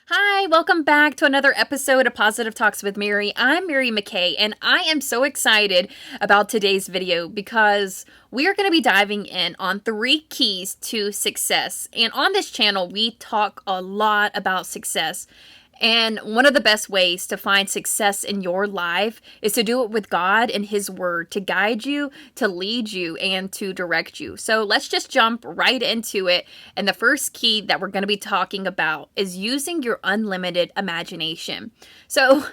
Hi, welcome back to another episode of Positive Talks with Mary. I'm Mary McKay, and I am so excited about today's video because we are going to be diving in on 3 keys to success. And on this channel, we talk a lot about success. And one of the best ways to find success in your life is to do it with God and His Word to guide you, to lead you, and to direct you. So let's just jump right into it. And the first key that we're going to be talking about is using your unlimited imagination. So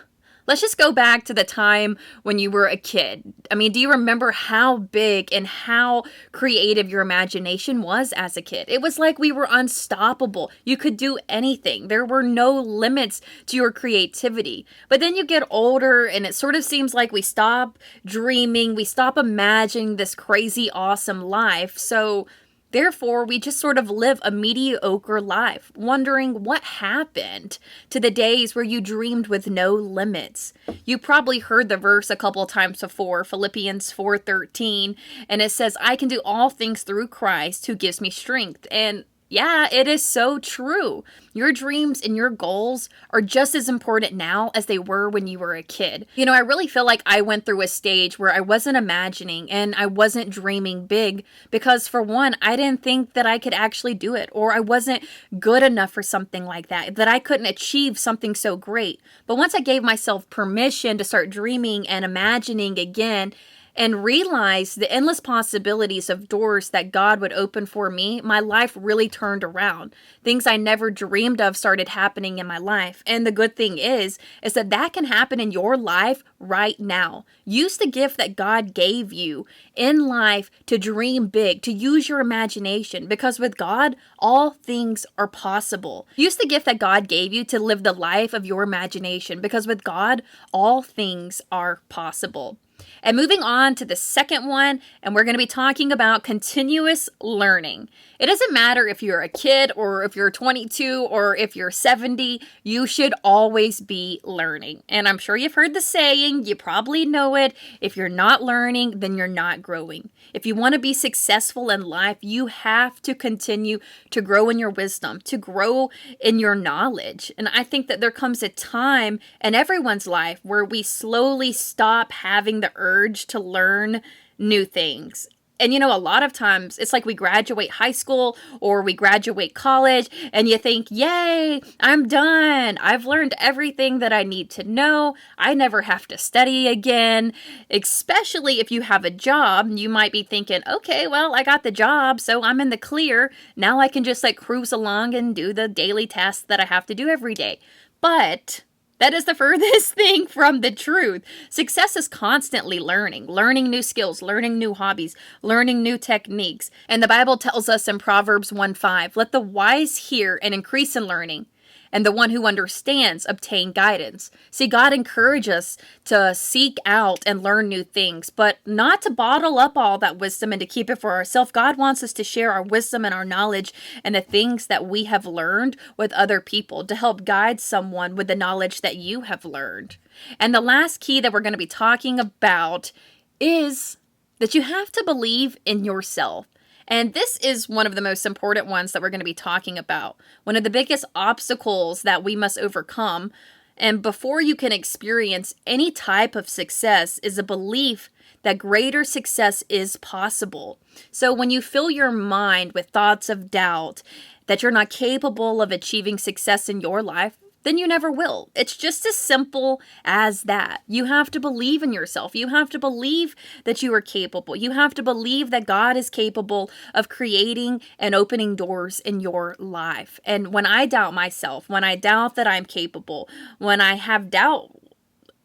let's just go back to the time when you were a kid. I mean, do you remember how big and how creative your imagination was as a kid? It was like we were unstoppable. You could do anything. There were no limits to your creativity. But then you get older and it sort of seems like we stop dreaming, we stop imagining this crazy, awesome life. So therefore, we just sort of live a mediocre life, wondering what happened to the days where you dreamed with no limits. You probably heard the verse a couple of times before, Philippians 4:13, and it says, I can do all things through Christ who gives me strength. And yeah, it is so true. Your dreams and your goals are just as important now as they were when you were a kid. You know, I really feel like I went through a stage where I wasn't imagining and I wasn't dreaming big because, for one, I didn't think that I could actually do it, or I wasn't good enough for something like that I couldn't achieve something so great. But once I gave myself permission to start dreaming and imagining again, and realized the endless possibilities of doors that God would open for me, my life really turned around. Things I never dreamed of started happening in my life. And the good thing is that can happen in your life right now. Use the gift that God gave you in life to dream big, to use your imagination, because with God, all things are possible. Use the gift that God gave you to live the life of your imagination, because with God, all things are possible. And moving on to the second one, and we're going to be talking about continuous learning. It doesn't matter if you're a kid or if you're 22 or if you're 70, you should always be learning. And I'm sure you've heard the saying, you probably know it, if you're not learning, then you're not growing. If you want to be successful in life, you have to continue to grow in your wisdom, to grow in your knowledge. And I think that there comes a time in everyone's life where we slowly stop having the urge to learn new things. And you know, a lot of times it's like we graduate high school or we graduate college and you think, yay, I'm done. I've learned everything that I need to know. I never have to study again. Especially if you have a job, you might be thinking, okay, well, I got the job, so I'm in the clear. Now I can just cruise along and do the daily tasks that I have to do every day. But that is the furthest thing from the truth. Success is constantly learning new skills, learning new hobbies, learning new techniques. And the Bible tells us in Proverbs 1:5, let the wise hear and increase in learning, and the one who understands obtain guidance. See, God encourages us to seek out and learn new things, but not to bottle up all that wisdom and to keep it for ourselves. God wants us to share our wisdom and our knowledge and the things that we have learned with other people to help guide someone with the knowledge that you have learned. And the last key that we're going to be talking about is that you have to believe in yourself. And this is one of the most important ones that we're going to be talking about. One of the biggest obstacles that we must overcome, and before you can experience any type of success, is a belief that greater success is possible. So when you fill your mind with thoughts of doubt, that you're not capable of achieving success in your life, then you never will. It's just as simple as that. You have to believe in yourself. You have to believe that you are capable. You have to believe that God is capable of creating and opening doors in your life. And when I doubt myself, when I doubt that I'm capable, when I have doubt,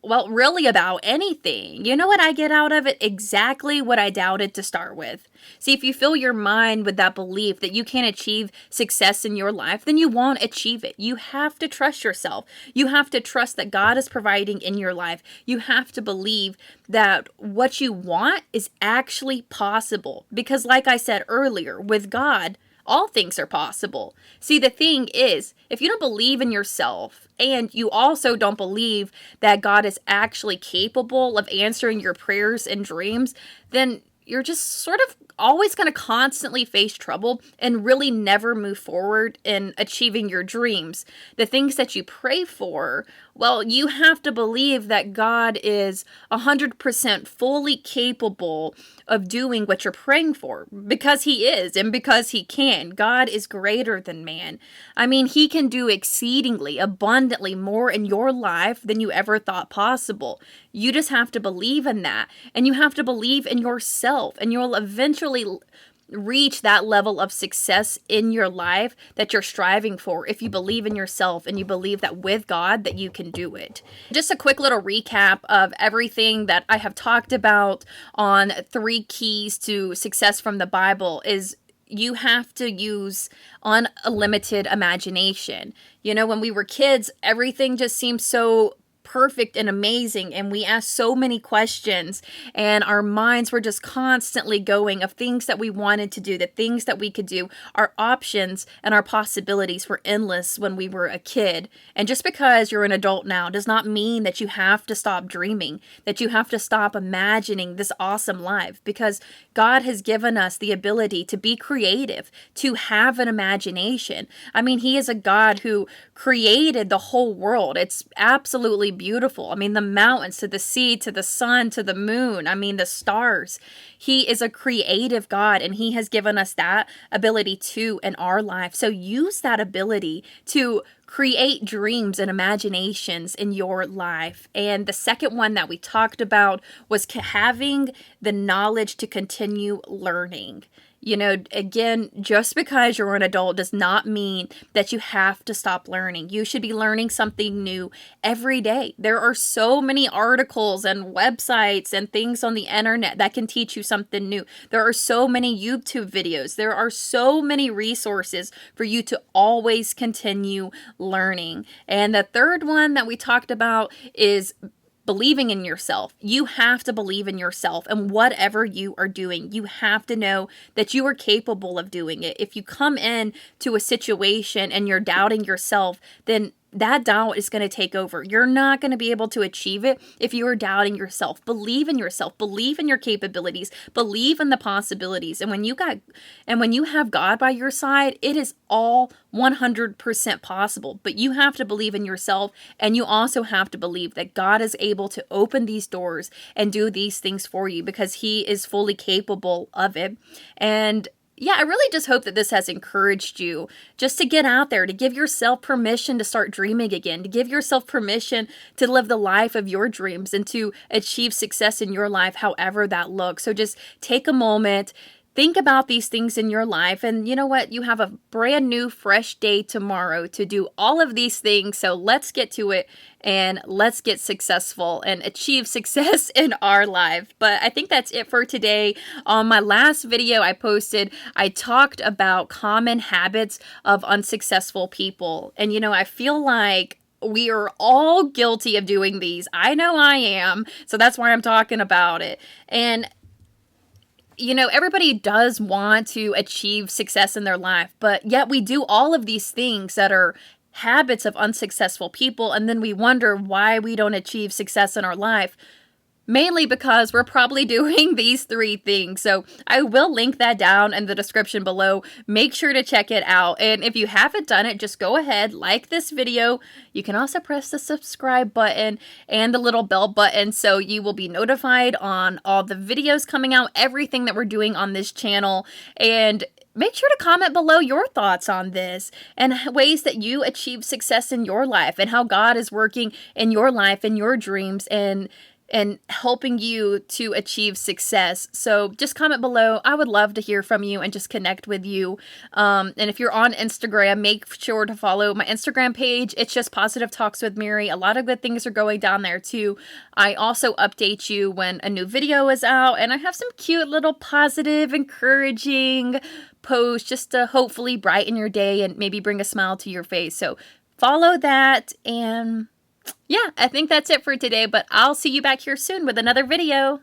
well, really about anything, you know what I get out of it? Exactly what I doubted to start with. See, if you fill your mind with that belief that you can't achieve success in your life, then you won't achieve it. You have to trust yourself. You have to trust that God is providing in your life. You have to believe that what you want is actually possible. Because like I said earlier, with God, all things are possible. See, the thing is, if you don't believe in yourself and you also don't believe that God is actually capable of answering your prayers and dreams, then you're just sort of always going to constantly face trouble and really never move forward in achieving your dreams, the things that you pray for, well, you have to believe that God is 100% fully capable of doing what you're praying for, because he is and because he can. God is greater than man. I mean, he can do exceedingly abundantly more in your life than you ever thought possible. You just have to believe in that, and you have to believe in yourself, and you'll eventually reach that level of success in your life that you're striving for if you believe in yourself and you believe that with God that you can do it. Just a quick little recap of everything that I have talked about on 3 keys to success from the Bible is you have to use unlimited imagination. You know, when we were kids, everything just seemed so perfect and amazing, and we asked so many questions, and our minds were just constantly going of things that we wanted to do, the things that we could do. Our options and our possibilities were endless when we were a kid. And just because you're an adult now does not mean that you have to stop dreaming, that you have to stop imagining this awesome life, because God has given us the ability to be creative, to have an imagination. I mean, he is a God who created the whole world. It's absolutely beautiful. I mean, the mountains, to the sea, to the sun, to the moon. I mean, the stars. He is a creative God, and he has given us that ability too in our life. So use that ability to create dreams and imaginations in your life. And the second one that we talked about was having the knowledge to continue learning. You know, again, just because you're an adult does not mean that you have to stop learning. You should be learning something new every day. There are so many articles and websites and things on the internet that can teach you something new. There are so many YouTube videos. There are so many resources for you to always continue learning. And the third one that we talked about is believing in yourself. You have to believe in yourself, and whatever you are doing, you have to know that you are capable of doing it. If you come in to a situation and you're doubting yourself, then that doubt is going to take over. You're not going to be able to achieve it if you are doubting yourself. Believe in yourself. Believe in your capabilities. Believe in the possibilities. And when you have God by your side, it is all 100% possible. But you have to believe in yourself, and you also have to believe that God is able to open these doors and do these things for you, because he is fully capable of it. And yeah, I really just hope that this has encouraged you just to get out there, to give yourself permission to start dreaming again, to give yourself permission to live the life of your dreams and to achieve success in your life, however that looks. So just take a moment, think about these things in your life, and you know what? You have a brand new, fresh day tomorrow to do all of these things. So let's get to it, and let's get successful and achieve success in our life. But I think that's it for today. On my last video I posted, I talked about common habits of unsuccessful people. And you know, I feel like we are all guilty of doing these. I know I am. So that's why I'm talking about it. And you know, everybody does want to achieve success in their life, but yet we do all of these things that are habits of unsuccessful people, and then we wonder why we don't achieve success in our life. Mainly because we're probably doing these 3 things. So I will link that down in the description below. Make sure to check it out. And if you haven't done it, just go ahead, like this video. You can also press the subscribe button and the little bell button so you will be notified on all the videos coming out, everything that we're doing on this channel. And make sure to comment below your thoughts on this and ways that you achieve success in your life and how God is working in your life and your dreams and helping you to achieve success. So just comment below. I would love to hear from you and just connect with you. And if you're on Instagram, make sure to follow my Instagram page. It's just Positive Talks with Mary. A lot of good things are going down there too. I also update you when a new video is out, and I have some cute little positive, encouraging posts just to hopefully brighten your day and maybe bring a smile to your face. So follow that, and yeah, I think that's it for today, but I'll see you back here soon with another video.